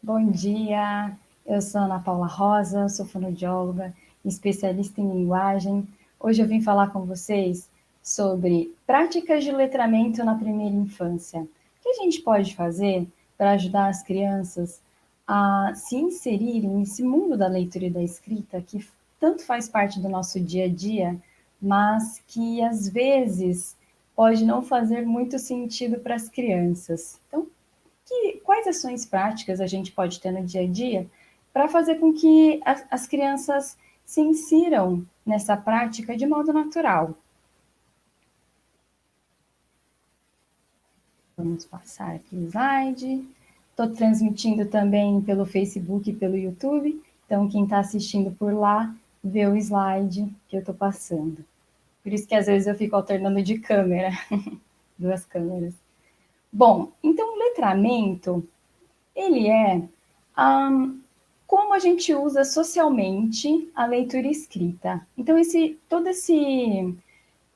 Bom dia, eu sou Ana Paula Rosa, sou fonoaudióloga, especialista em linguagem. Hoje eu vim falar com vocês sobre práticas de letramento na primeira infância. O que a gente pode fazer para ajudar as crianças a se inserirem nesse mundo da leitura e da escrita, que tanto faz parte do nosso dia a dia, mas que às vezes pode não fazer muito sentido para as crianças. Então, quais ações práticas a gente pode ter no dia a dia para fazer com que as crianças se insiram nessa prática de modo natural? Vamos passar aqui o slide. Estou transmitindo também pelo Facebook e pelo YouTube, então quem está assistindo por lá vê o slide que eu estou passando. Por isso que às vezes eu fico alternando de câmera, duas câmeras. Bom, então o letramento, ele é como a gente usa socialmente a leitura escrita. Então,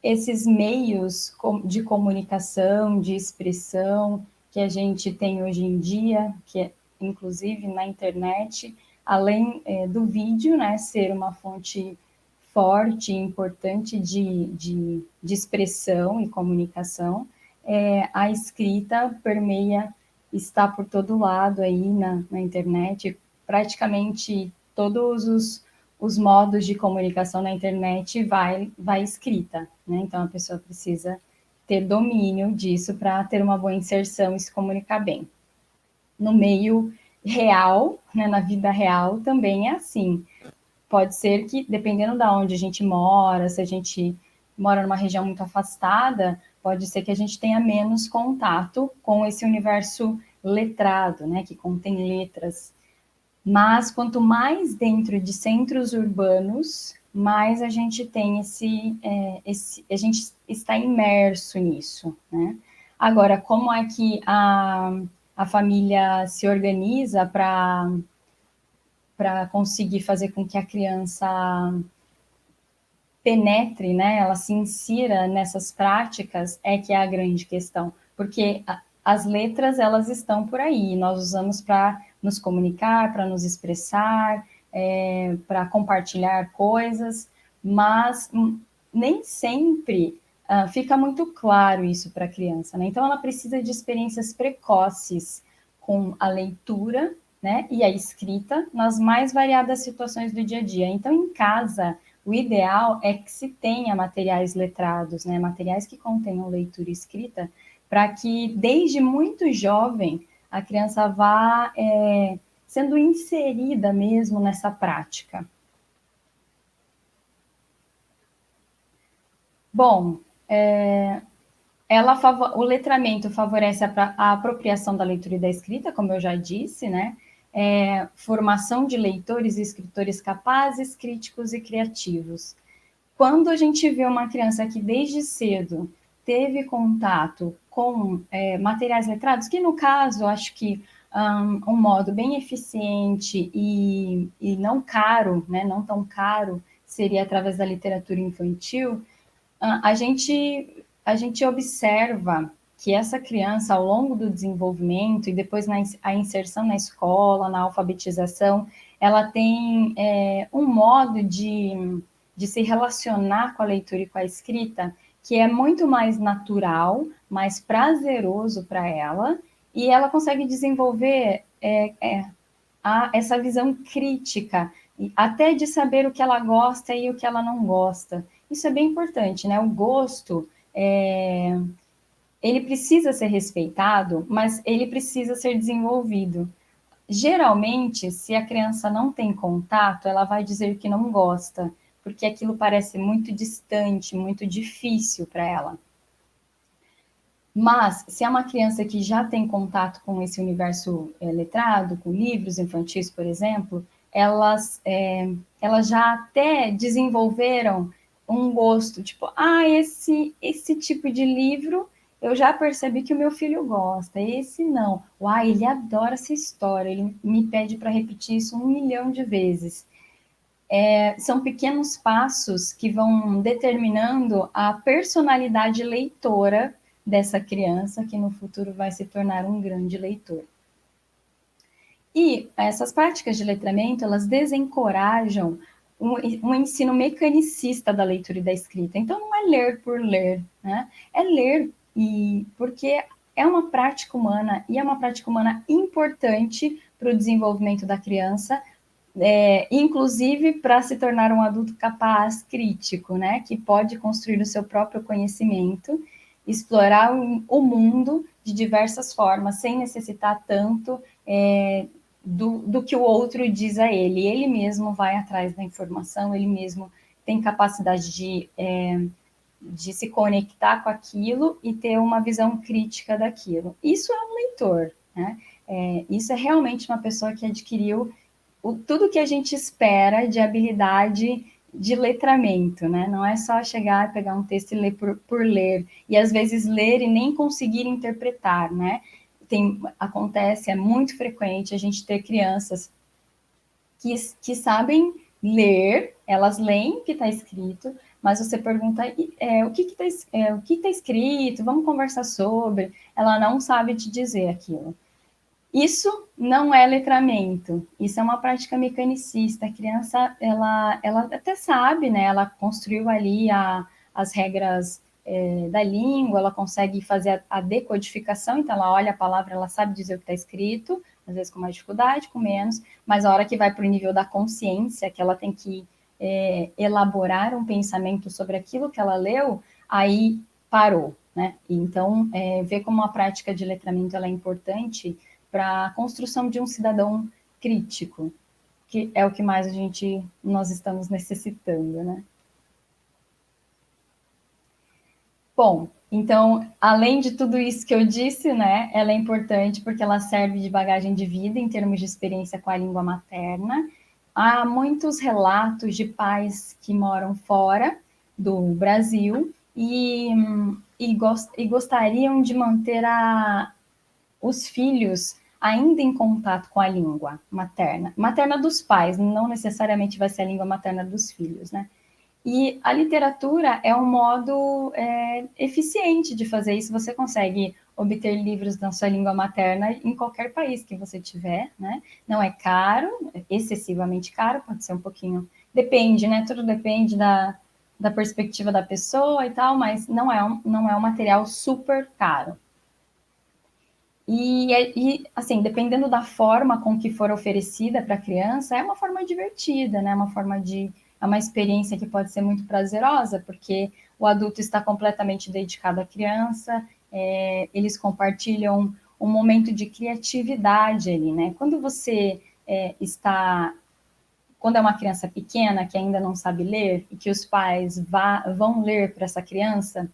esses meios de comunicação, de expressão que a gente tem hoje em dia, que é inclusive na internet, além do vídeo, né, ser uma fonte forte e importante de expressão e comunicação, a escrita permeia, está por todo lado aí na internet, praticamente todos os modos de comunicação na internet vai escrita, né? Então a pessoa precisa ter domínio disso para ter uma boa inserção e se comunicar bem. No meio real, né, na vida real, também é assim. Pode ser que, dependendo de onde a gente mora, se a gente mora numa região muito afastada, pode ser que a gente tenha menos contato com esse universo letrado, né, que contém letras. Mas quanto mais dentro de centros urbanos, mais a gente tem a gente está imerso nisso, né? Agora, como é que a família se organiza para conseguir fazer com que a criança penetre, né, ela se insira nessas práticas, é que é a grande questão, porque as letras, elas estão por aí, nós usamos para nos comunicar, para nos expressar, para compartilhar coisas, mas nem sempre fica muito claro isso para a criança, né? Então, ela precisa de experiências precoces com a leitura, né, e a escrita nas mais variadas situações do dia a dia. Então, em casa, o ideal é que se tenha materiais letrados, né, materiais que contenham leitura e escrita, para que desde muito jovem a criança vá sendo inserida mesmo nessa prática. Bom, o letramento favorece a apropriação da leitura e da escrita, como eu já disse, né? Formação de leitores e escritores capazes, críticos e criativos. Quando a gente vê uma criança que desde cedo teve contato com materiais letrados, que no caso, acho que um modo bem eficiente e não caro, né, não tão caro, seria através da literatura infantil, a gente observa que essa criança, ao longo do desenvolvimento e depois a inserção na escola, na alfabetização, ela tem um modo de se relacionar com a leitura e com a escrita que é muito mais natural, mais prazeroso para ela, e ela consegue desenvolver essa visão crítica, até de saber o que ela gosta e o que ela não gosta. Isso é bem importante, né? O gosto, ele precisa ser respeitado, mas ele precisa ser desenvolvido. Geralmente, se a criança não tem contato, ela vai dizer que não gosta, porque aquilo parece muito distante, muito difícil para ela. Mas, se é uma criança que já tem contato com esse universo letrado, com livros infantis, por exemplo, elas já até desenvolveram um gosto, tipo, esse tipo de livro eu já percebi que o meu filho gosta, esse não. Ele adora essa história, ele me pede para repetir isso 1 milhão de vezes. São pequenos passos que vão determinando a personalidade leitora dessa criança, que no futuro vai se tornar um grande leitor. E essas práticas de letramento, elas desencorajam um ensino mecanicista da leitura e da escrita. Então, não é ler por ler, né? É ler porque é uma prática humana, e é uma prática humana importante para o desenvolvimento da criança, inclusive para se tornar um adulto capaz, crítico, né? Que pode construir o seu próprio conhecimento, explorar o mundo de diversas formas, sem necessitar tanto do que o outro diz a ele. Ele mesmo vai atrás da informação, ele mesmo tem capacidade de se conectar com aquilo e ter uma visão crítica daquilo. Isso é um leitor, né? Isso é realmente uma pessoa que adquiriu tudo que a gente espera de habilidade de letramento, né? Não é só chegar, pegar um texto e ler por ler, e às vezes ler e nem conseguir interpretar, né? Acontece, é muito frequente a gente ter crianças que sabem ler, elas leem o que está escrito, mas você pergunta o que está escrito, vamos conversar sobre, ela não sabe te dizer aquilo. Isso não é letramento, isso é uma prática mecanicista. A criança, ela até sabe, né? Ela construiu ali as regras da língua, ela consegue fazer a decodificação, então ela olha a palavra, ela sabe dizer o que está escrito, às vezes com mais dificuldade, com menos, mas a hora que vai para o nível da consciência, que ela tem que elaborar um pensamento sobre aquilo que ela leu, aí parou, né? Então, ver como a prática de letramento ela é importante para a construção de um cidadão crítico, que é o que mais nós estamos necessitando, né? Bom, então, além de tudo isso que eu disse, né, ela é importante porque ela serve de bagagem de vida em termos de experiência com a língua materna. Há muitos relatos de pais que moram fora do Brasil e gostariam de manter os filhos ainda em contato com a língua materna. Materna dos pais, não necessariamente vai ser a língua materna dos filhos, né? E a literatura é um modo eficiente de fazer isso. Você consegue obter livros na sua língua materna em qualquer país que você tiver, né? Não é caro, excessivamente caro, pode ser um pouquinho. Depende, né? Tudo depende da perspectiva da pessoa e tal, mas não é um material super caro. Assim, dependendo da forma com que for oferecida para a criança, é uma forma divertida, né? É uma experiência que pode ser muito prazerosa, porque o adulto está completamente dedicado à criança, eles compartilham um momento de criatividade ali, né? Quando é uma criança pequena que ainda não sabe ler e que os pais vão ler para essa criança,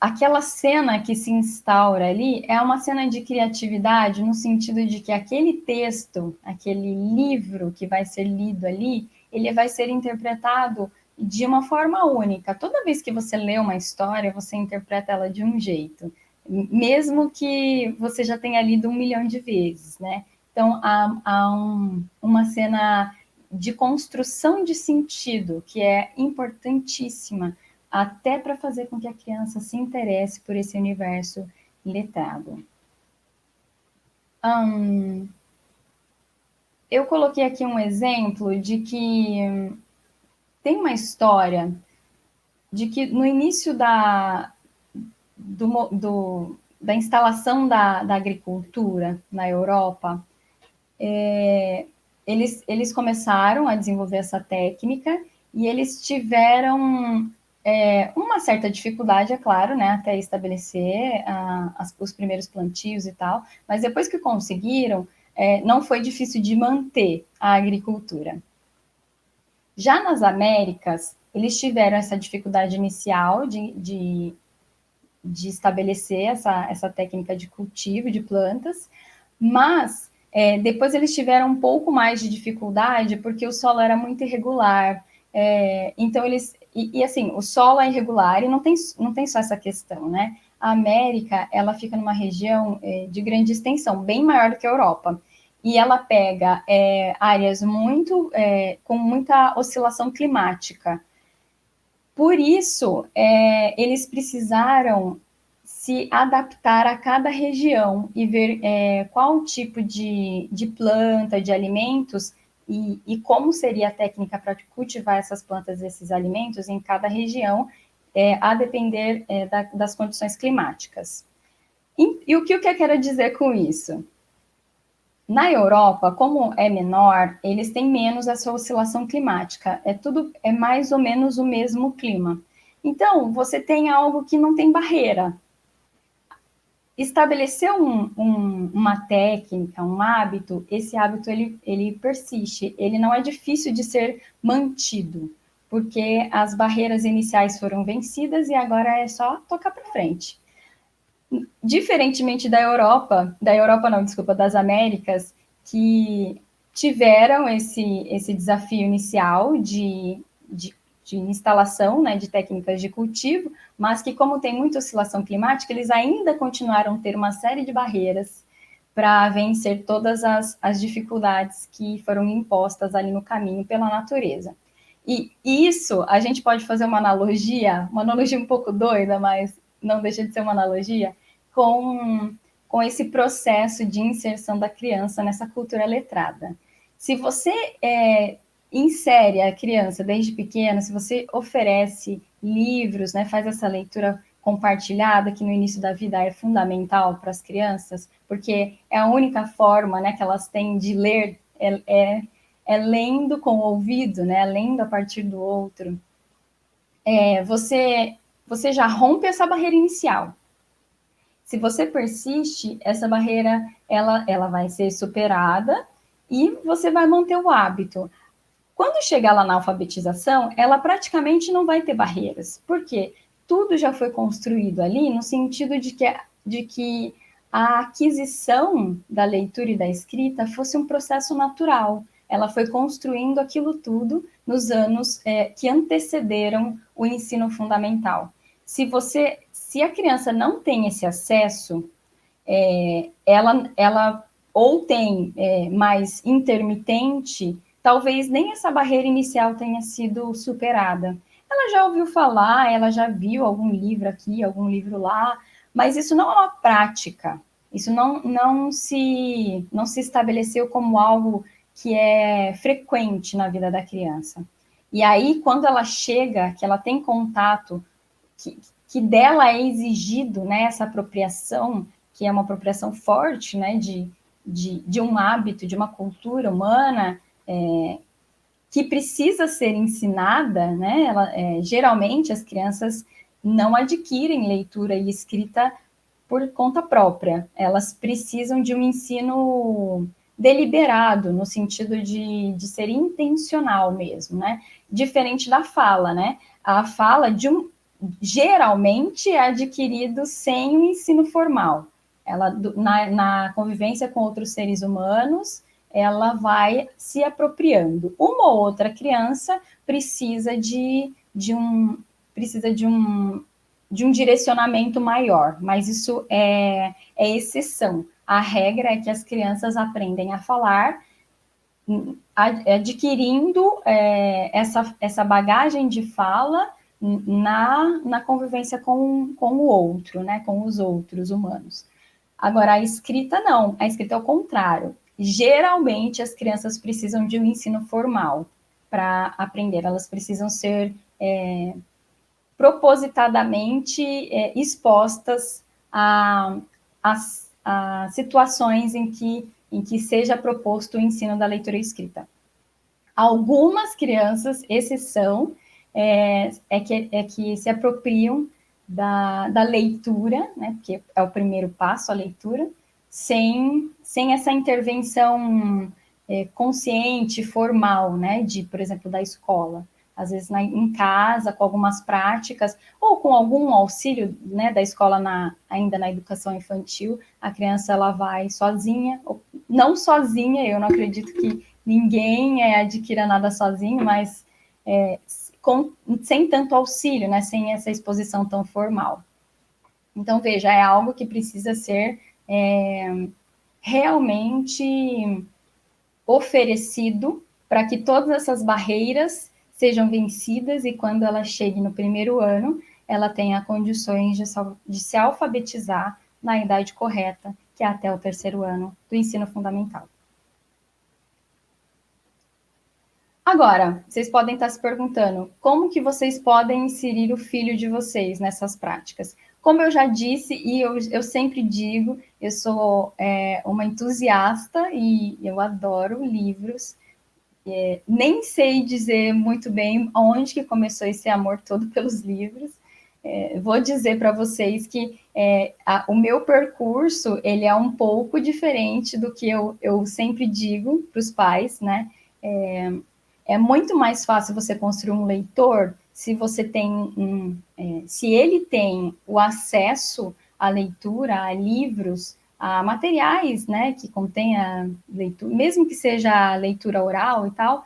aquela cena que se instaura ali é uma cena de criatividade, no sentido de que aquele texto, aquele livro que vai ser lido ali, ele vai ser interpretado de uma forma única. Toda vez que você lê uma história, você interpreta ela de um jeito, mesmo que você já tenha lido 1 milhão de vezes, né? Então, uma cena de construção de sentido que é importantíssima até para fazer com que a criança se interesse por esse universo letrado. Eu coloquei aqui um exemplo de que tem uma história de que no início da instalação da agricultura na Europa, eles começaram a desenvolver essa técnica e eles tiveram uma certa dificuldade, é claro, né, até estabelecer os primeiros plantios e tal, mas depois que conseguiram, não foi difícil de manter a agricultura. Já nas Américas, eles tiveram essa dificuldade inicial de estabelecer essa técnica de cultivo de plantas, mas depois eles tiveram um pouco mais de dificuldade porque o solo era muito irregular. Então assim, o solo é irregular e não tem só essa questão, né? A América, ela fica numa região de grande extensão, bem maior do que a Europa. E ela pega áreas com muita oscilação climática. Por isso, eles precisaram se adaptar a cada região e ver qual tipo de planta, de alimentos e como seria a técnica para cultivar essas plantas, esses alimentos em cada região, a depender das condições climáticas. E o que eu quero dizer com isso? Na Europa, como é menor, eles têm menos essa oscilação climática. É mais ou menos o mesmo clima. Então, você tem algo que não tem barreira. Estabelecer uma técnica, um hábito, esse hábito ele persiste, ele não é difícil de ser mantido, porque as barreiras iniciais foram vencidas e agora é só tocar para frente. Diferentemente da Europa não, desculpa, das Américas, que tiveram esse desafio inicial de instalação, né, de técnicas de cultivo, mas que, como tem muita oscilação climática, eles ainda continuaram a ter uma série de barreiras para vencer todas as dificuldades que foram impostas ali no caminho pela natureza. E isso, a gente pode fazer uma analogia um pouco doida, mas não deixa de ser uma analogia, com esse processo de inserção da criança nessa cultura letrada. Se você insere a criança desde pequena, se você oferece livros, né, faz essa leitura compartilhada, que no início da vida é fundamental para as crianças, porque é a única forma, né, que elas têm de ler, é lendo com o ouvido, né, lendo a partir do outro. Você já rompe essa barreira inicial. Se você persiste, essa barreira ela vai ser superada e você vai manter o hábito. Quando chegar lá na alfabetização, ela praticamente não vai ter barreiras. Por quê? Tudo já foi construído ali no sentido de que a aquisição da leitura e da escrita fosse um processo natural. Ela foi construindo aquilo tudo nos anos que antecederam o ensino fundamental. Se a criança não tem esse acesso, ela ou tem mais intermitente, talvez nem essa barreira inicial tenha sido superada. Ela já ouviu falar, ela já viu algum livro aqui, algum livro lá, mas isso não é uma prática. Isso não se estabeleceu como algo que é frequente na vida da criança. E aí, quando ela chega, que ela tem contato, que dela é exigido, né, essa apropriação, que é uma apropriação forte, né, de um hábito, de uma cultura humana, que precisa ser ensinada, né? Geralmente as crianças não adquirem leitura e escrita por conta própria, elas precisam de um ensino deliberado, no sentido de ser intencional mesmo, né? Diferente da fala, né? A fala geralmente é adquirido sem o ensino formal. Ela, na convivência com outros seres humanos, ela vai se apropriando. Uma ou outra criança precisa de um direcionamento maior, mas isso é exceção. A regra é que as crianças aprendem a falar adquirindo essa bagagem de fala na convivência com o outro, né, com os outros humanos. Agora, a escrita não, a escrita é o contrário. Geralmente, as crianças precisam de um ensino formal para aprender, elas precisam ser propositadamente expostas a situações em que seja proposto o ensino da leitura e escrita. Algumas crianças, exceção, que se apropriam da leitura, né, porque é o primeiro passo, a leitura, sem essa intervenção consciente, formal, né, por exemplo, da escola. Às vezes em casa, com algumas práticas, ou com algum auxílio, né, da escola ainda na educação infantil, a criança ela vai sozinha, não sozinha, eu não acredito que ninguém adquira nada sozinho, mas sem tanto auxílio, né, sem essa exposição tão formal. Então, veja, é algo que precisa ser realmente oferecido para que todas essas barreiras sejam vencidas e quando ela chegue no primeiro ano, ela tenha condições de se alfabetizar na idade correta, que é até o 3º ano do ensino fundamental. Agora, vocês podem estar se perguntando, como que vocês podem inserir o filho de vocês nessas práticas? Como eu já disse, e eu sempre digo, eu sou uma entusiasta e eu adoro livros. Nem sei dizer muito bem onde que começou esse amor todo pelos livros. Vou dizer para vocês que o meu percurso, ele é um pouco diferente do que eu sempre digo para os pais, né? É muito mais fácil você construir um leitor se você tem se ele tem o acesso à leitura, a livros, a materiais, né, que contenha leitura, mesmo que seja leitura oral e tal,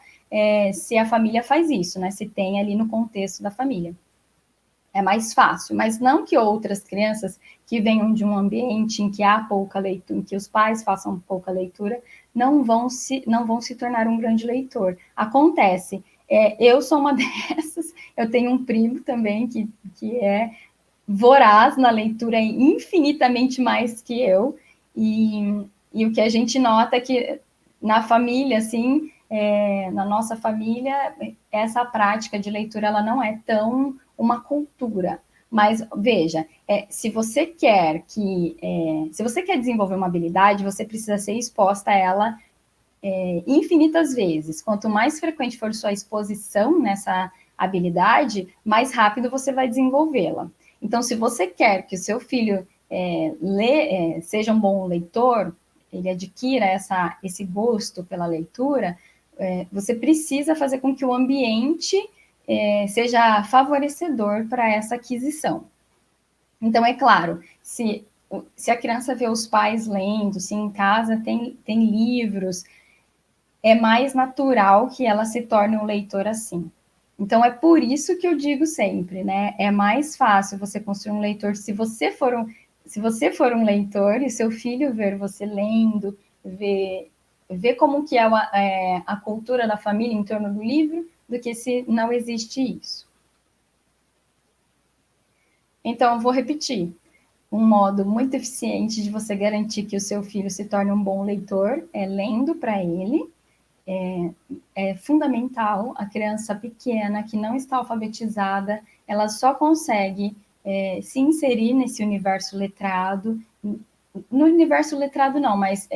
se a família faz isso, né, se tem ali no contexto da família. É mais fácil, mas não que outras crianças que venham de um ambiente em que há pouca leitura, em que os pais façam pouca leitura, não vão se tornar um grande leitor. Acontece. Eu sou uma dessas, eu tenho um primo também que é voraz na leitura, infinitamente mais que eu, e o que a gente nota é que na família, assim, na nossa família, essa prática de leitura, ela não é tão uma cultura. Mas, veja, se você quer desenvolver uma habilidade, você precisa ser exposta a ela infinitas vezes. Quanto mais frequente for sua exposição nessa habilidade, mais rápido você vai desenvolvê-la. Então, se você quer que o seu filho seja um bom leitor, ele adquira esse gosto pela leitura, você precisa fazer com que o ambiente seja favorecedor para essa aquisição. Então, é claro, se a criança vê os pais lendo, se em casa tem livros, é mais natural que ela se torne um leitor assim. Então, é por isso que eu digo sempre, né? É mais fácil você construir um leitor se você for um leitor e seu filho ver você lendo, ver como que é a cultura da família em torno do livro, do que se não existe isso. Então, eu vou repetir. Um modo muito eficiente de você garantir que o seu filho se torne um bom leitor é lendo para ele. É fundamental. A criança pequena que não está alfabetizada, ela só consegue se inserir nesse universo letrado. No universo letrado não, mas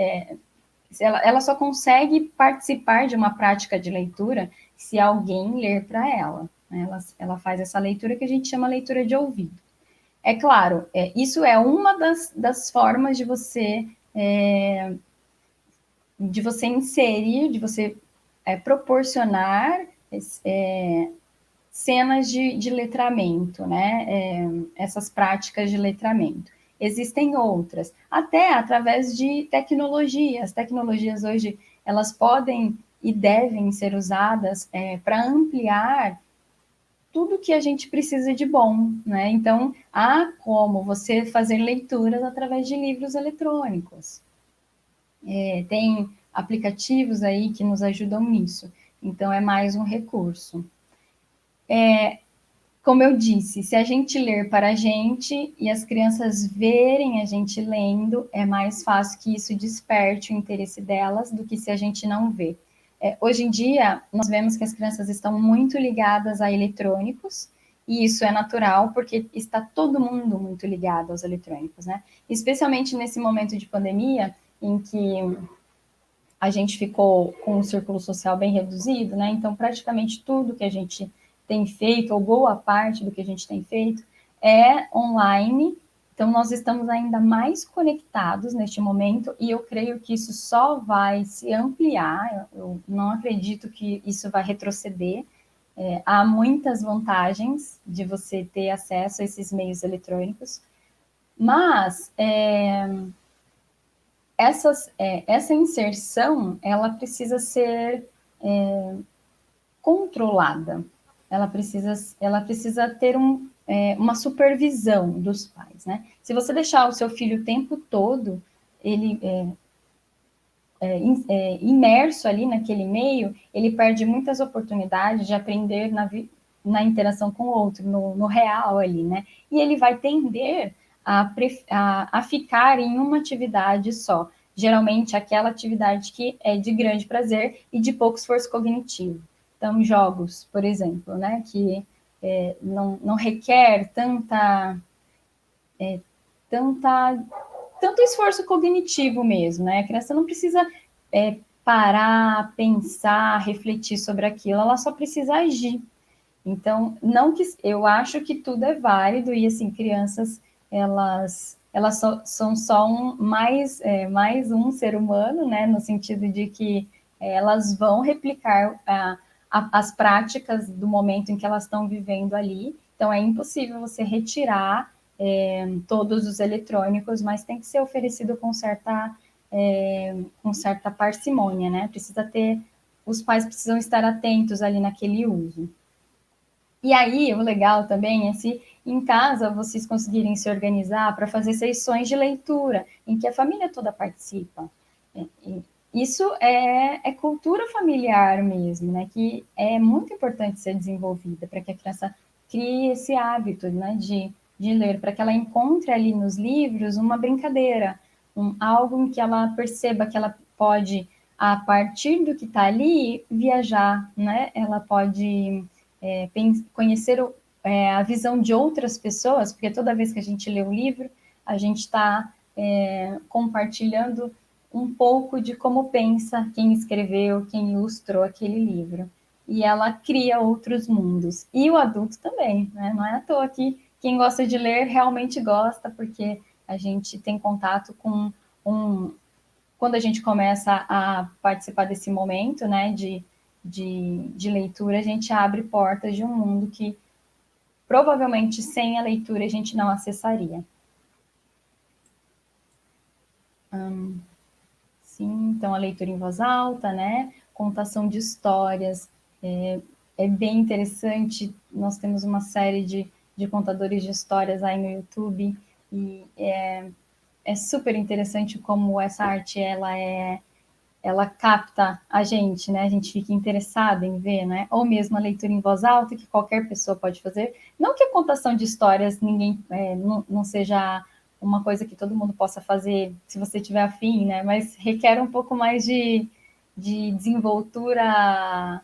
ela só consegue participar de uma prática de leitura se alguém ler para ela. Né? Ela faz essa leitura que a gente chama leitura de ouvido. É claro, isso é uma das formas de você inserir, de você proporcionar cenas de letramento, né? Essas práticas de letramento. Existem outras, até através de tecnologias. As tecnologias hoje, elas podem e devem ser usadas para ampliar tudo que a gente precisa de bom, né? Então, há como você fazer leituras através de livros eletrônicos. Tem aplicativos aí que nos ajudam nisso. Então, é mais um recurso. Como eu disse, se a gente ler para a gente e as crianças verem a gente lendo, é mais fácil que isso desperte o interesse delas do que se a gente não vê. Hoje em dia, nós vemos que as crianças estão muito ligadas a eletrônicos, e isso é natural, porque está todo mundo muito ligado aos eletrônicos, né? Especialmente nesse momento de pandemia, em que a gente ficou com um círculo social bem reduzido, né? Então, praticamente tudo que a gente tem feito, ou boa parte do que a gente tem feito, é online. Então, nós estamos ainda mais conectados neste momento, e eu creio que isso só vai se ampliar. Eu não acredito que isso vai retroceder. Há muitas vantagens de você ter acesso a esses meios eletrônicos, mas essa inserção, ela precisa ser controlada. Ela precisa ter uma supervisão dos pais, né? Se você deixar o seu filho o tempo todo, ele imerso ali naquele meio, ele perde muitas oportunidades de aprender na interação com o outro, no real ali, né? E ele vai tender a ficar em uma atividade só. Geralmente aquela atividade que é de grande prazer e de pouco esforço cognitivo. Então, jogos, por exemplo, né? Que não requer tanta tanto esforço cognitivo mesmo, né? A criança não precisa parar, pensar, refletir sobre aquilo, ela só precisa agir. Então, não que eu acho que tudo é válido e assim crianças elas são só mais um ser humano, né? No sentido de que elas vão replicar as práticas do momento em que elas estão vivendo ali. Então, é impossível você retirar todos os eletrônicos, mas tem que ser oferecido com certa parcimônia, né? Os pais precisam estar atentos ali naquele uso. E aí, o legal também é se em casa vocês conseguirem se organizar para fazer sessões de leitura, em que a família toda participa. Isso é cultura familiar mesmo, né? Que é muito importante ser desenvolvida para que a criança crie esse hábito, né? De ler, para que ela encontre ali nos livros uma brincadeira, algo em que ela perceba que ela pode, a partir do que está ali, viajar, né? Ela pode conhecer a visão de outras pessoas, porque toda vez que a gente lê um livro, a gente está compartilhando um pouco de como pensa quem escreveu, quem ilustrou aquele livro. E ela cria outros mundos. E o adulto também, né? Não é à toa que quem gosta de ler realmente gosta, porque a gente tem contato com quando a gente começa a participar desse momento, né, de leitura, a gente abre portas de um mundo que provavelmente sem a leitura a gente não acessaria. Sim, então a leitura em voz alta, né, contação de histórias, é bem interessante. Nós temos uma série de contadores de histórias aí no YouTube e é super interessante como essa arte ela capta a gente, né? A gente fica interessado em ver, né? Ou mesmo a leitura em voz alta, que qualquer pessoa pode fazer. Não que a contação de histórias não seja uma coisa que todo mundo possa fazer se você tiver afim, né? Mas requer um pouco mais de desenvoltura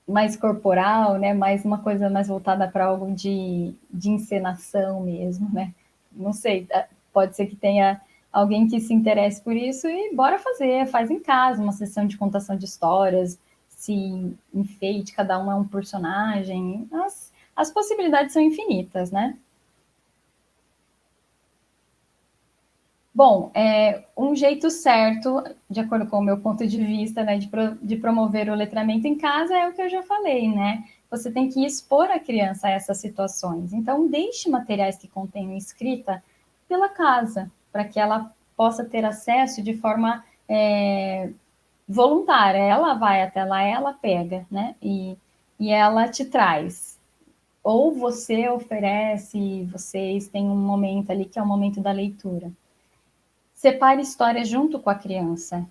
mais corporal, né? Mais uma coisa mais voltada para algo de encenação mesmo, né? Não sei, pode ser que tenha alguém que se interesse por isso e bora fazer, faz em casa uma sessão de contação de histórias, se enfeite, cada um é um personagem, as possibilidades são infinitas, né? Bom, um jeito certo, de acordo com o meu ponto de vista, né, de promover o letramento em casa é o que eu já falei, né? Você tem que expor a criança a essas situações. Então, deixe materiais que contenham escrita pela casa, para que ela possa ter acesso de forma voluntária. Ela vai até lá, ela pega, né? E ela te traz. Ou você oferece, vocês têm um momento ali que é o momento da leitura. Separe histórias junto com a criança.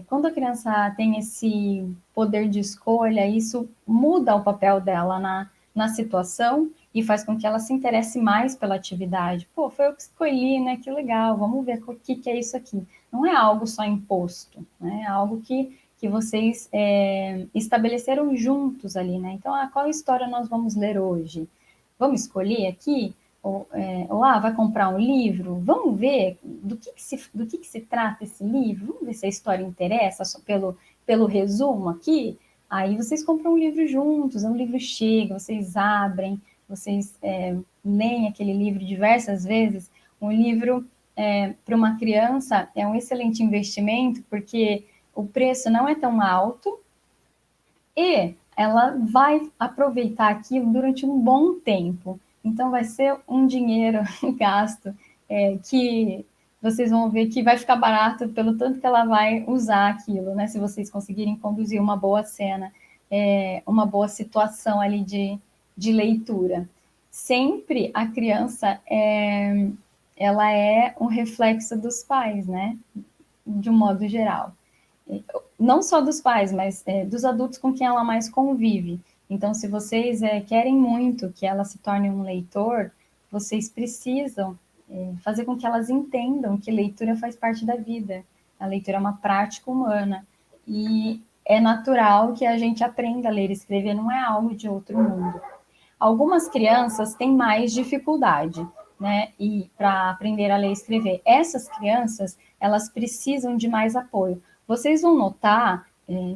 Quando a criança tem esse poder de escolha, isso muda o papel dela na situação e faz com que ela se interesse mais pela atividade. Pô, foi eu que escolhi, né? Que legal, vamos ver o que é isso aqui. Não é algo só imposto, né? É algo que vocês estabeleceram juntos ali, né? Então, qual história nós vamos ler hoje? Vamos escolher aqui? Vai comprar um livro, vamos ver do que se trata esse livro, vamos ver se a história interessa só pelo resumo aqui. Aí vocês compram um livro juntos, o livro chega, vocês abrem, vocês leem aquele livro diversas vezes. Um livro para uma criança é um excelente investimento, porque o preço não é tão alto e ela vai aproveitar aquilo durante um bom tempo. Então, vai ser um dinheiro gasto que vocês vão ver que vai ficar barato pelo tanto que ela vai usar aquilo, né? Se vocês conseguirem conduzir uma boa cena, uma boa situação ali de leitura. Sempre a criança ela é um reflexo dos pais, né? De um modo geral. não só dos pais, mas dos adultos com quem ela mais convive. Então, se vocês querem muito que ela se torne um leitor, vocês precisam fazer com que elas entendam que leitura faz parte da vida. A leitura é uma prática humana e é natural que a gente aprenda a ler e escrever, não é algo de outro mundo. Algumas crianças têm mais dificuldade, né? E para aprender a ler e escrever, essas crianças, elas precisam de mais apoio. Vocês vão notar,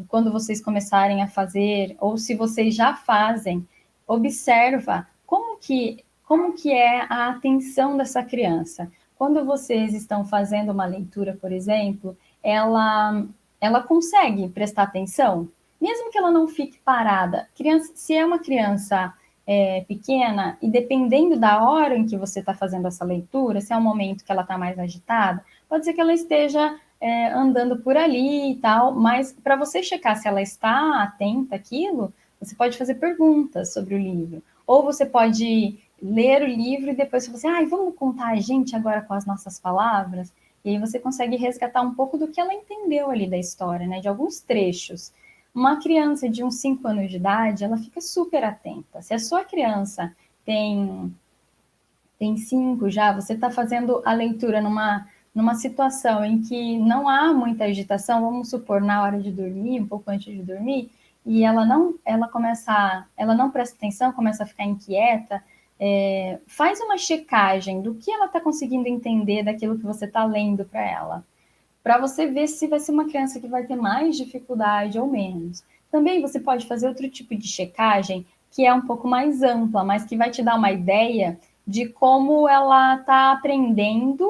quando vocês começarem a fazer, ou se vocês já fazem, observa como que é a atenção dessa criança. Quando vocês estão fazendo uma leitura, por exemplo, ela consegue prestar atenção, mesmo que ela não fique parada. Criança, se é uma criança pequena, e dependendo da hora em que você está fazendo essa leitura, se é um momento que ela está mais agitada, pode ser que ela esteja andando por ali e tal, mas para você checar se ela está atenta àquilo, você pode fazer perguntas sobre o livro. Ou você pode ler o livro e depois você, vamos contar a gente agora com as nossas palavras? E aí você consegue resgatar um pouco do que ela entendeu ali da história, né? De alguns trechos. Uma criança de uns 5 anos de idade, ela fica super atenta. Se a sua criança tem 5 já, você está fazendo a leitura numa situação em que não há muita agitação, vamos supor, na hora de dormir, um pouco antes de dormir, e ela não presta atenção, começa a ficar inquieta, faz uma checagem do que ela está conseguindo entender daquilo que você está lendo para ela, para você ver se vai ser uma criança que vai ter mais dificuldade ou menos. Também você pode fazer outro tipo de checagem que é um pouco mais ampla, mas que vai te dar uma ideia de como ela está aprendendo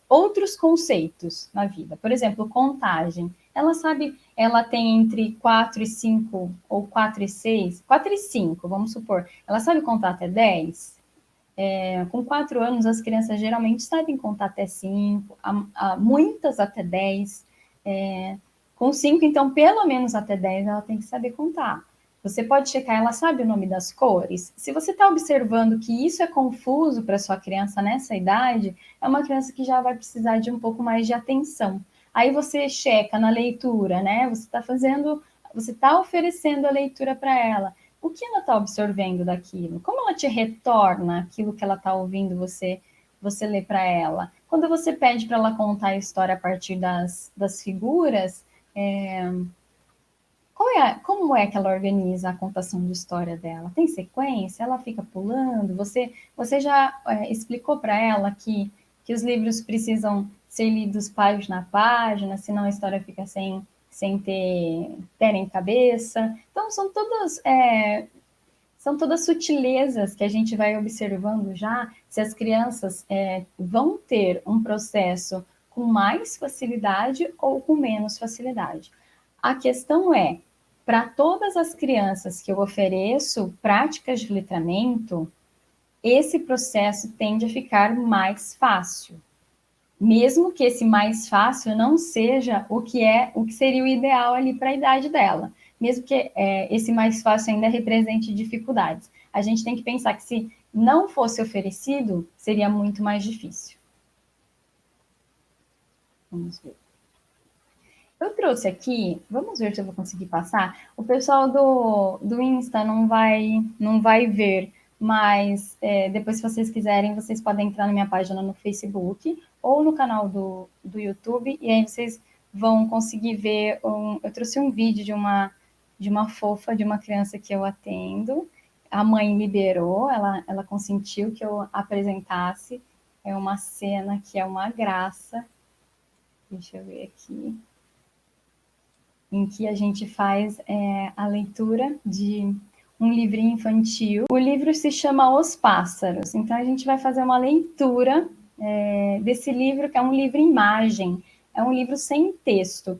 outros conceitos na vida. Por exemplo, contagem. Ela sabe, ela tem entre 4 e 5, ou 4 e 6, 4 e 5, vamos supor. Ela sabe contar até 10? Com 4 anos, as crianças geralmente sabem contar até 5, muitas até 10. Com 5, então, pelo menos até 10, ela tem que saber contar. Você pode checar, ela sabe o nome das cores? Se você está observando que isso é confuso para sua criança nessa idade, é uma criança que já vai precisar de um pouco mais de atenção. Aí você checa na leitura, né? Você está oferecendo a leitura para ela. O que ela está absorvendo daquilo? Como ela te retorna aquilo que ela está ouvindo você ler para ela? Quando você pede para ela contar a história a partir das figuras, como é que ela organiza a contação de história dela? Tem sequência? Ela fica pulando? Você já explicou para ela que os livros precisam ser lidos página a página, senão a história fica sem ter pé nem cabeça? Então, são todas sutilezas que a gente vai observando já se as crianças vão ter um processo com mais facilidade ou com menos facilidade. A questão é, para todas as crianças que eu ofereço práticas de letramento, esse processo tende a ficar mais fácil. Mesmo que esse mais fácil não seja o que seria o ideal ali para a idade dela. Mesmo que esse mais fácil ainda represente dificuldades. A gente tem que pensar que se não fosse oferecido, seria muito mais difícil. Vamos ver. Eu trouxe aqui, vamos ver se eu vou conseguir passar. O pessoal do Insta não vai ver, mas depois, se vocês quiserem, vocês podem entrar na minha página no Facebook ou no canal do YouTube, e aí vocês vão conseguir ver. Eu trouxe um vídeo de uma fofa, de uma criança que eu atendo. A mãe liberou, ela consentiu que eu apresentasse. É uma cena que é uma graça. Deixa eu ver aqui. Em que a gente faz a leitura de um livrinho infantil. O livro se chama Os Pássaros, então a gente vai fazer uma leitura desse livro, que é um livro imagem, é um livro sem texto.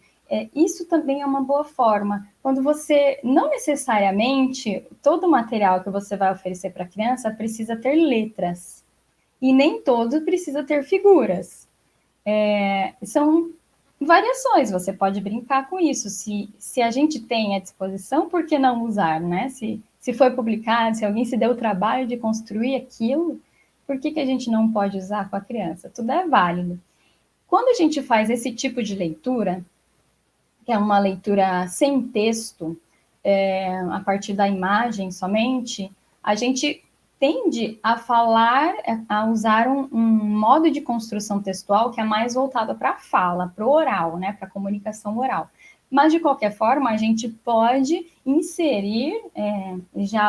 Isso também é uma boa forma. Quando você, não necessariamente, todo o material que você vai oferecer para a criança precisa ter letras, e nem todo precisa ter figuras. São variações, você pode brincar com isso. Se a gente tem à disposição, por que não usar, né? Se foi publicado, se alguém se deu o trabalho de construir aquilo, por que a gente não pode usar com a criança? Tudo é válido. Quando a gente faz esse tipo de leitura, que é uma leitura sem texto, a partir da imagem somente, a gente tende a falar, a usar um modo de construção textual que é mais voltado para a fala, para o oral, né, para a comunicação oral. Mas, de qualquer forma, a gente pode inserir já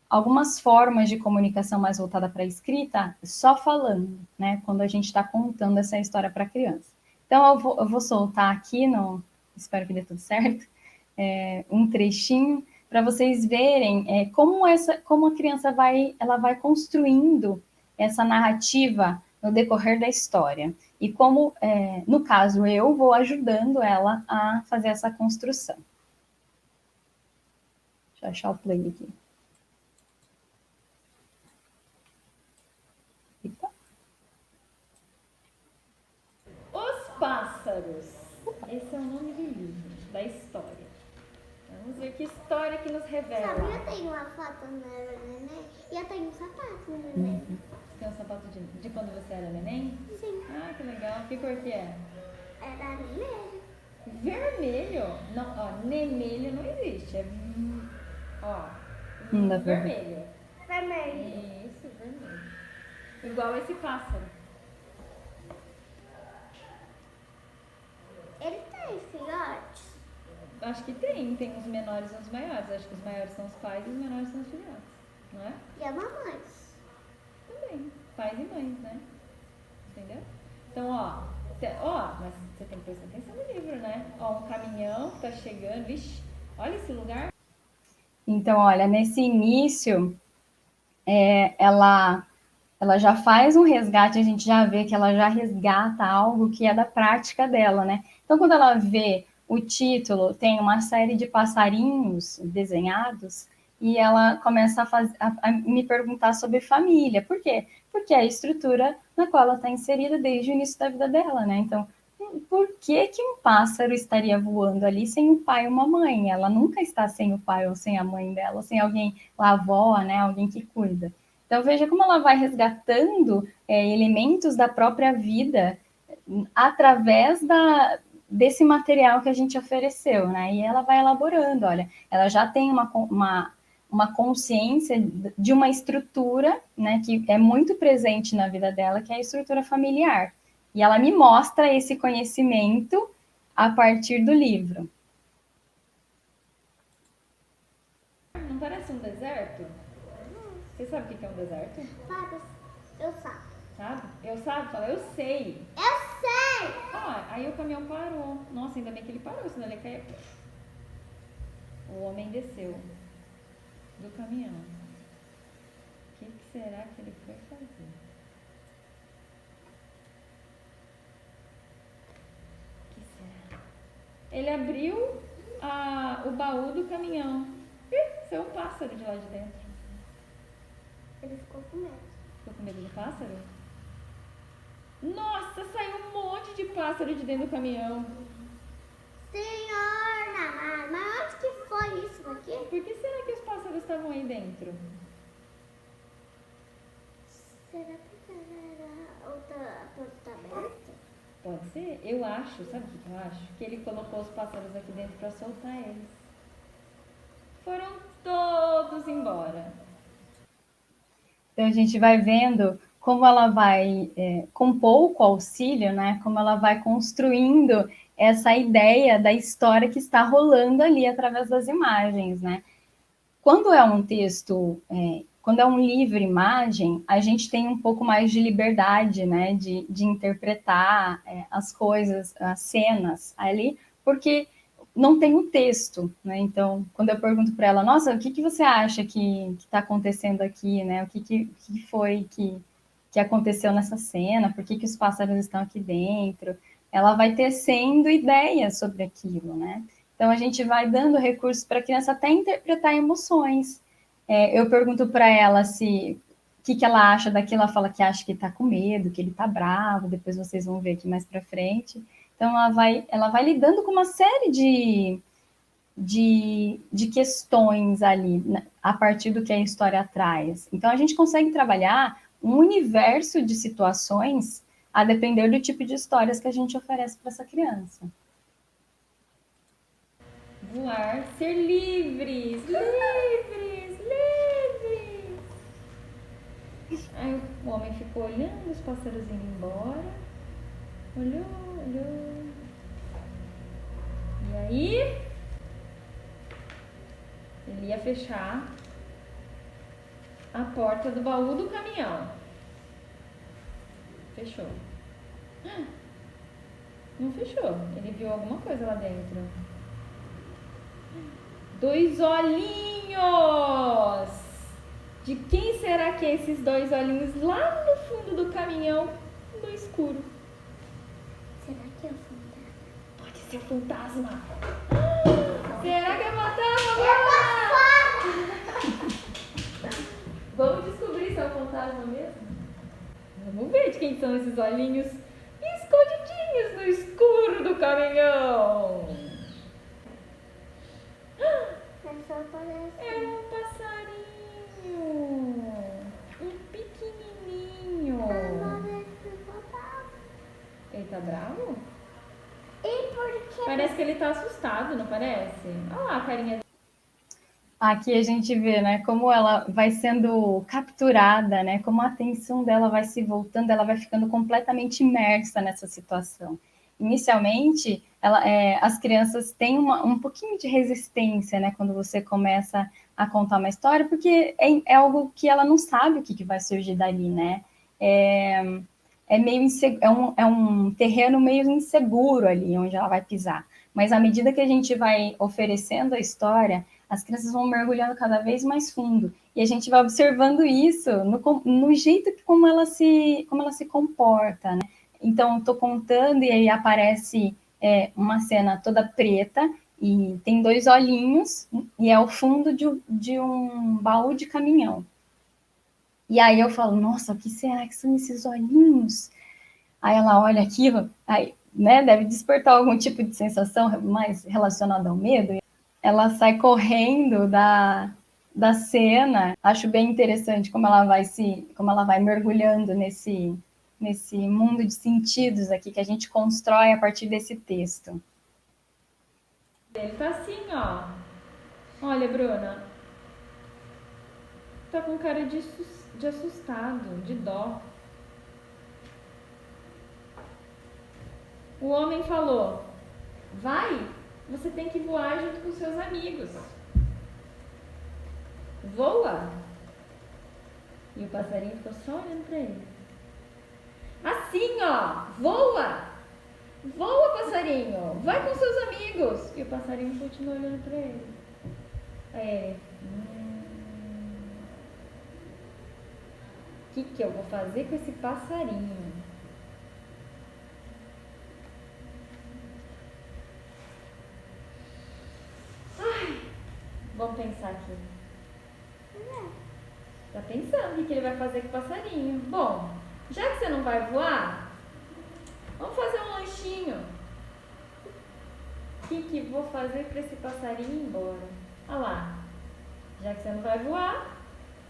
algumas formas de comunicação mais voltada para a escrita, só falando, né, quando a gente está contando essa história para a criança. Então, eu vou soltar aqui, espero que dê tudo certo, um trechinho para vocês verem como a criança ela vai construindo essa narrativa no decorrer da história. E como, no caso, eu vou ajudando ela a fazer essa construção. Deixa eu achar o play aqui. Eita. Os Pássaros. Esse é o nome do livro, da história. Vamos ver que história que nos revela. Sabe, eu tenho uma foto quando eu era neném e eu tenho um sapato no neném. Você tem um sapato de quando você era neném? Sim. Ah, que legal. Que cor que é? Era vermelho. Vermelho? Não, ó, nemelho não existe. É, ó, vermelho. Vermelho. Isso, vermelho. Igual esse pássaro. Ele tem filhotes? Acho que tem os menores e os maiores. Acho que os maiores são os pais e os menores são os filhotes, não é? E a mamãe? Também, pais e mães, né? Entendeu? Então, mas você tem que prestar atenção no livro, né? Ó, um caminhão que tá chegando, vixe, olha esse lugar. Então, olha, nesse início, ela já faz um resgate, a gente já vê que ela já resgata algo que é da prática dela, né? Então, quando ela vê o título, tem uma série de passarinhos desenhados, e ela começa a me perguntar sobre família. Por quê? Porque é a estrutura na qual ela está inserida desde o início da vida dela, né? Então, por que um pássaro estaria voando ali sem um pai ou uma mãe? Ela nunca está sem o pai ou sem a mãe dela, ou sem alguém, a avó, né? Alguém que cuida. Então, veja como ela vai resgatando elementos da própria vida através desse material que a gente ofereceu, né? E ela vai elaborando, olha, ela já tem uma consciência de uma estrutura, né, que é muito presente na vida dela, que é a estrutura familiar. E ela me mostra esse conhecimento a partir do livro. Não parece um deserto? Você sabe o que é um deserto? Sabe, eu sabe. Sabe? Fala, eu sei. Eu sei! Aí o caminhão parou. Nossa, ainda bem que ele parou, senão ele caía. O homem desceu do caminhão. O que será que ele foi fazer? O que será? Ele abriu o baú do caminhão. Saiu um pássaro de lá de dentro. Ele ficou com medo. Ficou com medo do pássaro? Nossa, saiu um monte de pássaro de dentro do caminhão. Senhor, mas onde que foi isso daqui? Por que será que os pássaros estavam aí dentro? Será que era outra porta aberta? Pode ser? Eu acho, sabe o que eu acho? Que ele colocou os pássaros aqui dentro para soltar eles. Foram todos embora. Então a gente vai vendo como ela vai, com pouco auxílio, né? Como ela vai construindo essa ideia da história que está rolando ali através das imagens, né? Quando é um texto, quando é um livro-imagem, a gente tem um pouco mais de liberdade, né? De interpretar as coisas, as cenas ali, porque não tem o texto, né? Então, quando eu pergunto para ela, nossa, o que você acha que está acontecendo aqui, né? O que foi que aconteceu nessa cena? Por que os pássaros estão aqui dentro? Ela vai tecendo ideias sobre aquilo, né? Então, a gente vai dando recursos para a criança até interpretar emoções. Eu pergunto para ela o que ela acha daquilo, ela fala que acha que está com medo, que ele está bravo, depois vocês vão ver aqui mais para frente. Então, ela vai lidando com uma série de questões ali, né, a partir do que a história traz. Então, a gente consegue trabalhar um universo de situações a depender do tipo de histórias que a gente oferece para essa criança. Voar, ser livres, livres, livres. Aí o homem ficou olhando os pássaros indo embora. Olhou, olhou. E aí, ele ia fechar a porta do baú do caminhão. Fechou. Não fechou. Ele viu alguma coisa lá dentro. 2 olhinhos! De quem será que é esses 2 olhinhos lá no fundo do caminhão, no escuro? Será que é o fantasma? Pode ser o fantasma. Será que é fantasma? Vamos descobrir se é o fantasma mesmo? Vamos ver de quem são esses olhinhos escondidinhos no escuro do caminhão. Mas só parece. É um passarinho. Um pequenininho. Parece um fantasma. Ele tá bravo? E por que? Parece que ele tá assustado, não parece? Olha lá a carinha dele. Aqui a gente vê, né, como ela vai sendo capturada, né, como a atenção dela vai se voltando, ela vai ficando completamente imersa nessa situação. Inicialmente, as crianças têm um pouquinho de resistência, né, quando você começa a contar uma história, porque é algo que ela não sabe o que vai surgir dali, né? É um terreno meio inseguro ali onde ela vai pisar. Mas à medida que a gente vai oferecendo a história, as crianças vão mergulhando cada vez mais fundo. E a gente vai observando isso no jeito como ela se comporta, né? Então, estou contando e aí aparece uma cena toda preta e tem 2 olhinhos e é o fundo de um baú de caminhão. E aí eu falo, nossa, o que será que são esses olhinhos? Aí ela olha aquilo, aí, né, deve despertar algum tipo de sensação mais relacionada ao medo. Ela sai correndo da cena. Acho bem interessante como como ela vai mergulhando nesse mundo de sentidos aqui que a gente constrói a partir desse texto. Ele tá assim, ó. Olha, Bruna. Tá com cara de assustado, de dó. O homem falou: vai, você tem que voar junto com seus amigos. Voa. E o passarinho ficou só olhando pra ele. Assim, ó, voa. Voa, passarinho, vai com seus amigos. E o passarinho continuou olhando pra ele. O que eu vou fazer com esse passarinho? Vamos pensar aqui. Tá pensando o que ele vai fazer com o passarinho. Bom, já que você não vai voar, vamos fazer um lanchinho. O que vou fazer para esse passarinho ir embora? Olha lá, já que você não vai voar,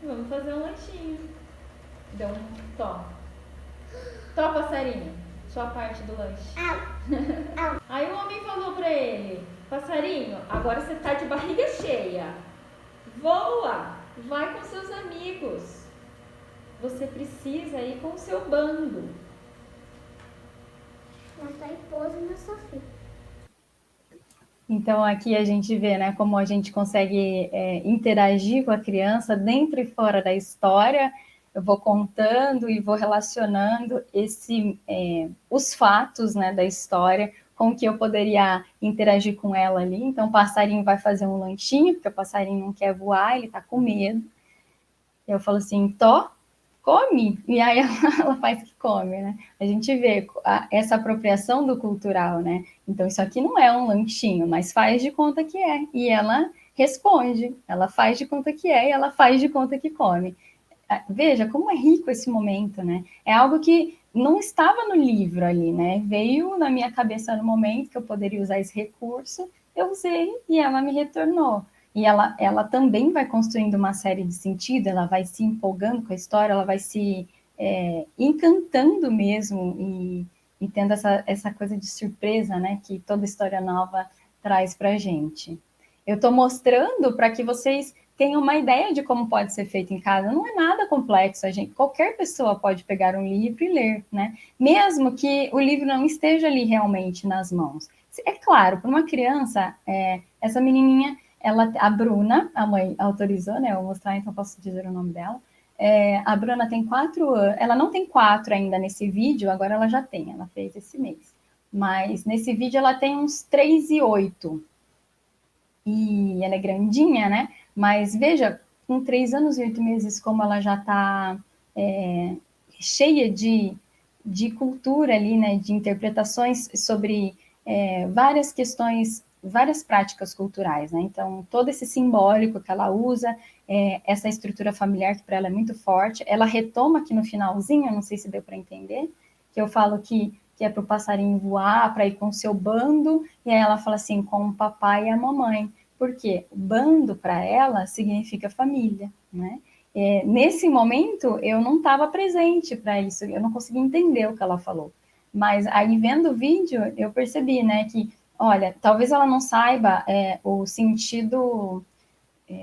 vamos fazer um lanchinho. Deu um tó. Tó, passarinho, sua parte do lanche. Aí o homem falou pra ele: passarinho, agora você tá de barriga cheia. Voa, vai com seus amigos. Você precisa ir com o seu bando. Mas tá pouso no sofá. Então aqui a gente vê, né, como a gente consegue interagir com a criança dentro e fora da história. Eu vou contando e vou relacionando os fatos, né, da história com que eu poderia interagir com ela ali. Então o passarinho vai fazer um lanchinho, porque o passarinho não quer voar, ele está com medo. Eu falo assim, Tó, come. E aí ela faz que come, né? A gente vê essa apropriação do cultural, né? Então isso aqui não é um lanchinho, mas faz de conta que é. E ela responde, ela faz de conta que é e ela faz de conta que come. Veja como é rico esse momento, né? É algo que não estava no livro ali, né? Veio na minha cabeça no momento que eu poderia usar esse recurso, eu usei e ela me retornou. E ela também vai construindo uma série de sentido, ela vai se empolgando com a história, ela vai se encantando mesmo e tendo essa coisa de surpresa, né? Que toda história nova traz para a gente. Eu estou mostrando para que vocês tenham uma ideia de como pode ser feito em casa. Não é nada complexo, qualquer pessoa pode pegar um livro e ler, né? Mesmo que o livro não esteja ali realmente nas mãos. É claro, para uma criança, essa menininha, a Bruna, a mãe autorizou, né? Eu vou mostrar, então posso dizer o nome dela. A Bruna tem 4 anos, ela não tem 4 ainda nesse vídeo, agora ela já tem, ela fez esse mês. Mas nesse vídeo ela tem uns 3 e 8. E ela é grandinha, né? Mas veja, com 3 anos e 8 meses, como ela já está cheia de cultura ali, né? De interpretações sobre várias questões, várias práticas culturais, né? Então, todo esse simbólico que ela usa, essa estrutura familiar que para ela é muito forte, ela retoma aqui no finalzinho, não sei se deu para entender, que eu falo que é para o passarinho voar, para ir com o seu bando, e aí ela fala assim, com o papai e a mamãe, porque bando para ela significa família, né? Nesse momento, eu não estava presente para isso, eu não consegui entender o que ela falou. Mas aí, vendo o vídeo, eu percebi, né, que, olha, talvez ela não saiba o sentido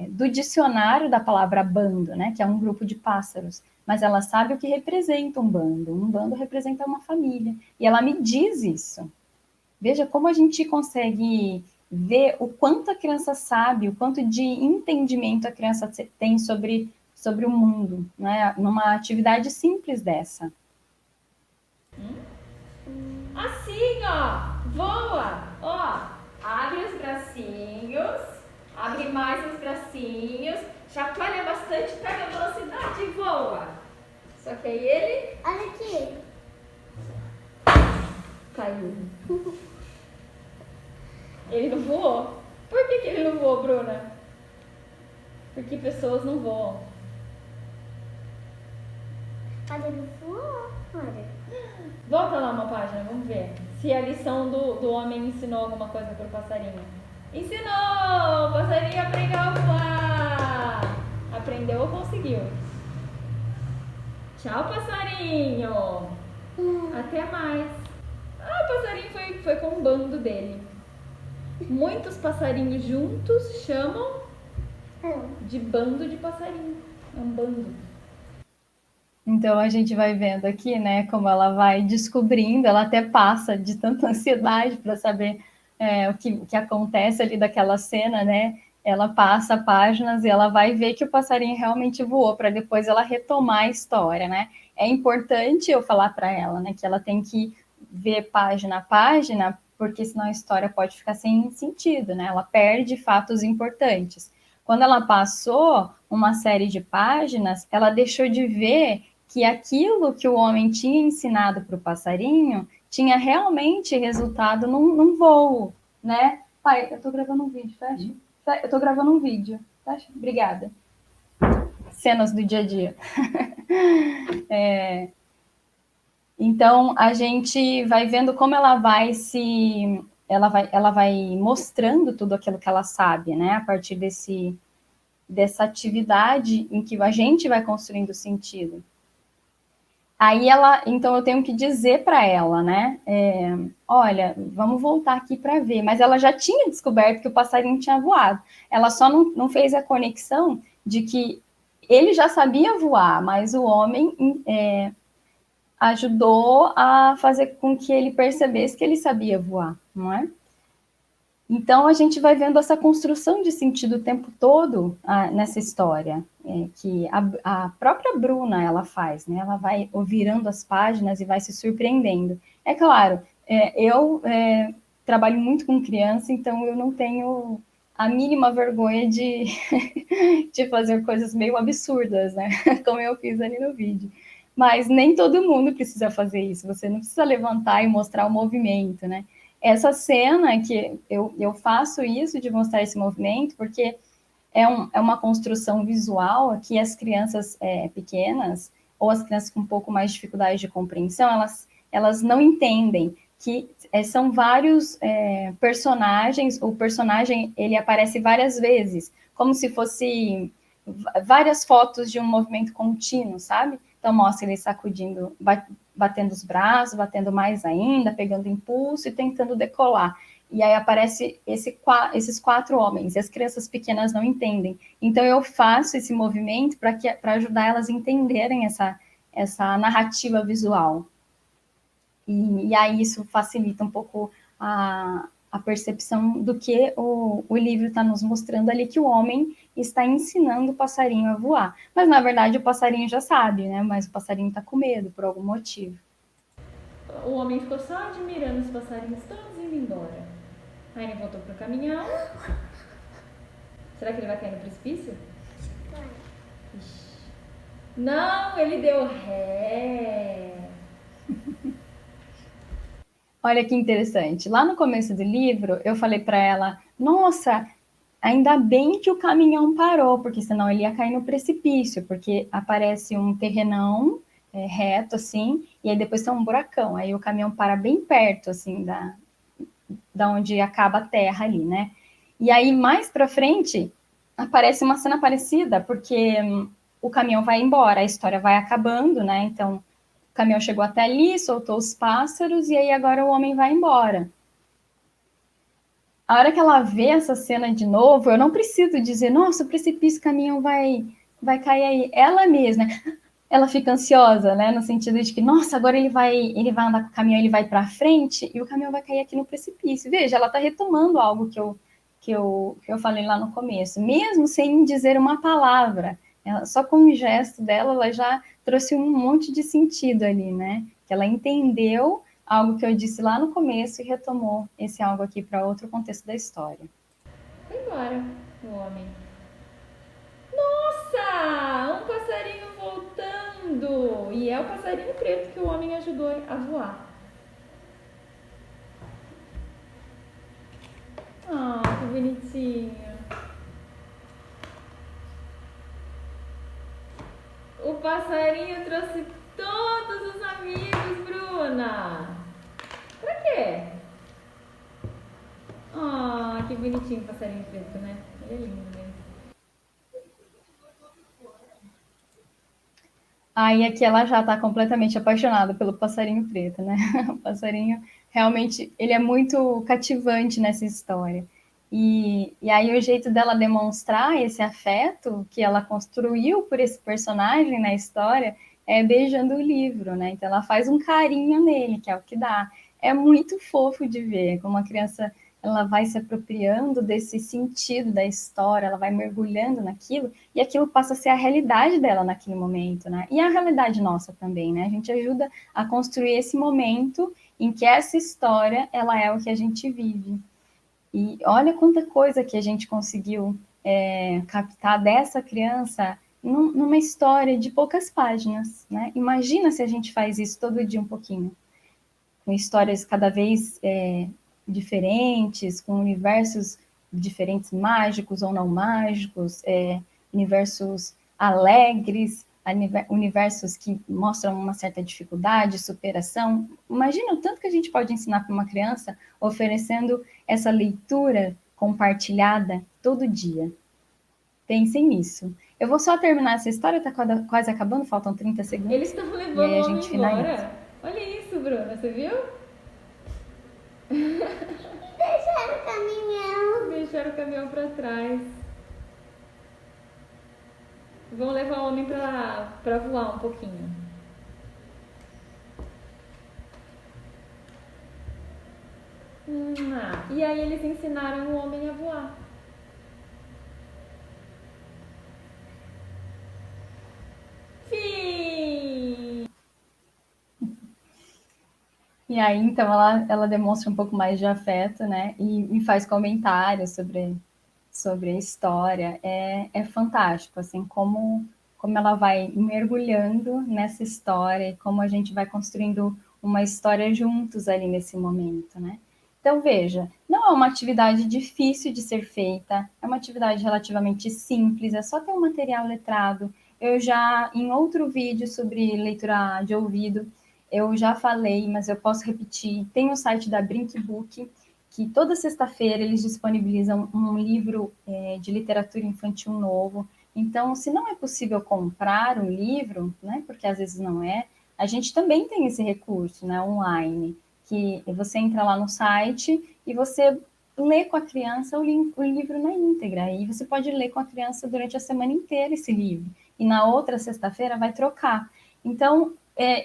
do dicionário da palavra bando, né, que é um grupo de pássaros, mas ela sabe o que representa um bando. Um bando representa uma família. E ela me diz isso. Veja como a gente consegue ver o quanto a criança sabe, o quanto de entendimento a criança tem sobre o mundo, né, numa atividade simples dessa. Assim, ó, voa, ó, abre os bracinhos, abre mais os bracinhos, chacoalha bastante, pega a velocidade e voa. Só que aí ele... Olha aqui. Caiu. Ele não voou. Por que ele não voou, Bruna? Porque pessoas não voam. Mas ele voou, olha. Volta lá uma página, vamos ver. Se a lição do homem ensinou alguma coisa pro passarinho. Ensinou! O passarinho aprendeu a voar! Aprendeu ou conseguiu? Tchau, passarinho! Até mais! Ah, o passarinho foi com o bando dele. Muitos passarinhos juntos chamam de bando de passarinho. É um bando. Então a gente vai vendo aqui, né, como ela vai descobrindo, ela até passa de tanta ansiedade para saber o que acontece ali daquela cena, né? Ela passa páginas e ela vai ver que o passarinho realmente voou, para depois ela retomar a história, né? É importante eu falar para ela, né, que ela tem que ver página a página, porque senão a história pode ficar sem sentido, né? Ela perde fatos importantes. Quando ela passou uma série de páginas, ela deixou de ver que aquilo que o homem tinha ensinado para o passarinho tinha realmente resultado num voo, né? Pai, eu estou gravando um vídeo, fecha? Eu estou gravando um vídeo, fecha? Obrigada. Cenas do dia a dia. Então, a gente vai vendo como ela vai ela vai mostrando tudo aquilo que ela sabe, né? A partir dessa atividade em que a gente vai construindo sentido. Aí então eu tenho que dizer para ela, né? Olha, vamos voltar aqui para ver. Mas ela já tinha descoberto que o passarinho tinha voado. Ela só não fez a conexão de que ele já sabia voar, mas o homem ajudou a fazer com que ele percebesse que ele sabia voar, não é? Então, a gente vai vendo essa construção de sentido o tempo todo nessa história, que a própria Bruna, ela faz, né? Ela vai virando as páginas e vai se surpreendendo. É claro, eu trabalho muito com criança, então eu não tenho a mínima vergonha de, de fazer coisas meio absurdas, né? Como eu fiz ali no vídeo. Mas nem todo mundo precisa fazer isso, você não precisa levantar e mostrar o movimento, né? Essa cena que eu faço isso de mostrar esse movimento, porque é uma construção visual que as crianças pequenas, ou as crianças com um pouco mais de dificuldade de compreensão, elas não entendem que são vários personagens, o personagem ele aparece várias vezes, como se fosse várias fotos de um movimento contínuo, sabe? Então mostra ele sacudindo, batendo os braços, batendo mais ainda, pegando impulso e tentando decolar. E aí aparece esses 4 homens, e as crianças pequenas não entendem. Então eu faço esse movimento para ajudar elas a entenderem essa narrativa visual. E aí isso facilita um pouco a percepção do que o livro está nos mostrando ali, que o homem está ensinando o passarinho a voar. Mas, na verdade, o passarinho já sabe, né? Mas o passarinho está com medo, por algum motivo. O homem ficou só admirando os passarinhos todos indo embora. Aí ele voltou pro caminhão. Será que ele vai cair no precipício? Vai. Ixi. Não, ele deu ré. Olha que interessante. Lá no começo do livro, eu falei para ela: nossa, ainda bem que o caminhão parou, porque senão ele ia cair no precipício, porque aparece um terrenão reto assim, e aí depois tem um buracão. Aí o caminhão para bem perto assim da onde acaba a terra ali, né? E aí mais para frente aparece uma cena parecida, porque o caminhão vai embora, a história vai acabando, né? Então o caminhão chegou até ali, soltou os pássaros, e aí agora o homem vai embora. A hora que ela vê essa cena de novo, eu não preciso dizer, nossa, o precipício, o caminhão vai cair aí. Ela mesma, ela fica ansiosa, né? No sentido de que, nossa, agora ele vai andar com o caminhão, ele vai para frente e o caminhão vai cair aqui no precipício. Veja, ela está retomando algo que eu falei lá no começo, mesmo sem dizer uma palavra. Só com o gesto dela, ela já trouxe um monte de sentido ali, né? Que ela entendeu algo que eu disse lá no começo e retomou esse algo aqui para outro contexto da história. Foi embora o homem. Nossa! Um passarinho voltando! E é o passarinho preto que o homem ajudou a voar. Ah, que bonitinho. O passarinho trouxe todos os amigos, Bruna. Pra quê? Ah, que bonitinho o passarinho preto, né? Ele é lindo mesmo. Aí aqui ela já está completamente apaixonada pelo passarinho preto, né? O passarinho realmente ele é muito cativante nessa história. E aí o jeito dela demonstrar esse afeto que ela construiu por esse personagem na história é beijando o livro, né? Então ela faz um carinho nele, que é o que dá. É muito fofo de ver como a criança ela vai se apropriando desse sentido da história, ela vai mergulhando naquilo e aquilo passa a ser a realidade dela naquele momento, né? E a realidade nossa também, né? A gente ajuda a construir esse momento em que essa história ela é o que a gente vive. E olha quanta coisa que a gente conseguiu captar dessa criança numa história de poucas páginas, né? Imagina se a gente faz isso todo dia um pouquinho, com histórias cada vez diferentes, com universos diferentes, mágicos ou não mágicos, universos alegres, universos que mostram uma certa dificuldade, superação. Imagina o tanto que a gente pode ensinar para uma criança oferecendo essa leitura compartilhada todo dia. Pensem nisso. Eu vou só terminar essa história, está quase acabando, faltam 30 segundos. Eles estão E levando aí o a homem gente finaliza. embora. Olha isso, Bruna, você viu? Deixaram o caminhão. Deixaram o caminhão pra trás. Vão levar o homem pra voar um pouquinho. E aí eles ensinaram o homem a voar. Fim! E aí, então, ela demonstra um pouco mais de afeto, né? E faz comentários sobre a história. É fantástico, assim, como ela vai mergulhando nessa história e como a gente vai construindo uma história juntos ali nesse momento, né? Então, veja, não é uma atividade difícil de ser feita, é uma atividade relativamente simples, é só ter um material letrado. Eu já, em outro vídeo sobre leitura de ouvido, eu já falei, mas eu posso repetir. Tem o site da Brinkbook, que toda sexta-feira eles disponibilizam um livro de literatura infantil novo. Então, se não é possível comprar um livro, né, porque às vezes não é, a gente também tem esse recurso, né, online, que você entra lá no site e você lê com a criança o livro na íntegra, e você pode ler com a criança durante a semana inteira esse livro, e na outra sexta-feira vai trocar. Então,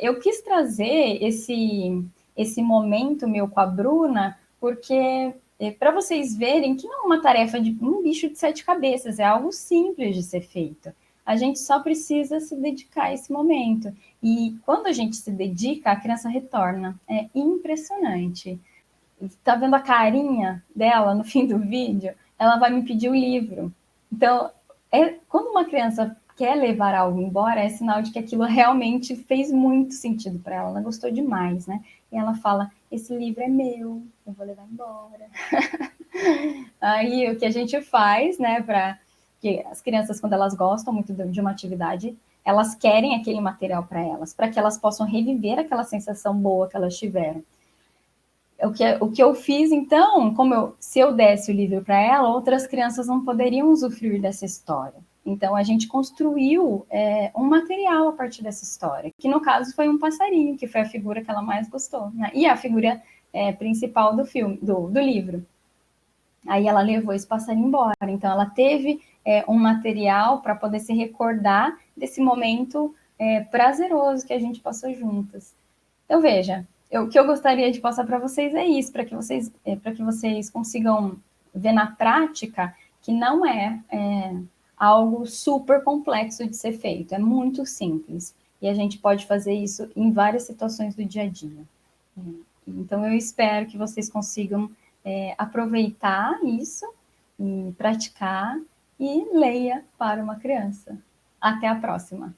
eu quis trazer esse momento meu com a Bruna, porque para vocês verem que não é uma tarefa de um bicho de 7 cabeças, é algo simples de ser feito. A gente só precisa se dedicar a esse momento. E quando a gente se dedica, a criança retorna. É impressionante. Tá vendo a carinha dela no fim do vídeo? Ela vai me pedir o livro. Então, quando uma criança quer levar algo embora, é sinal de que aquilo realmente fez muito sentido para ela. Ela gostou demais, né? E ela fala: esse livro é meu, eu vou levar embora. Aí o que a gente faz, né, para que as crianças, quando elas gostam muito de uma atividade, elas querem aquele material para que elas possam reviver aquela sensação boa que elas tiveram. O que eu fiz, então, se eu desse o livro para ela, outras crianças não poderiam usufruir dessa história. Então, a gente construiu um material a partir dessa história, que no caso foi um passarinho, que foi a figura que ela mais gostou, né? E a figura principal do filme, do livro. Aí ela levou esse passarinho embora. Então, ela teve um material para poder se recordar desse momento prazeroso que a gente passou juntas. Então, veja, o que eu gostaria de passar para vocês é isso, para que vocês consigam ver na prática que não é algo super complexo de ser feito, é muito simples. E a gente pode fazer isso em várias situações do dia a dia. Então, eu espero que vocês consigam aproveitar isso e praticar, e leia para uma criança. Até a próxima!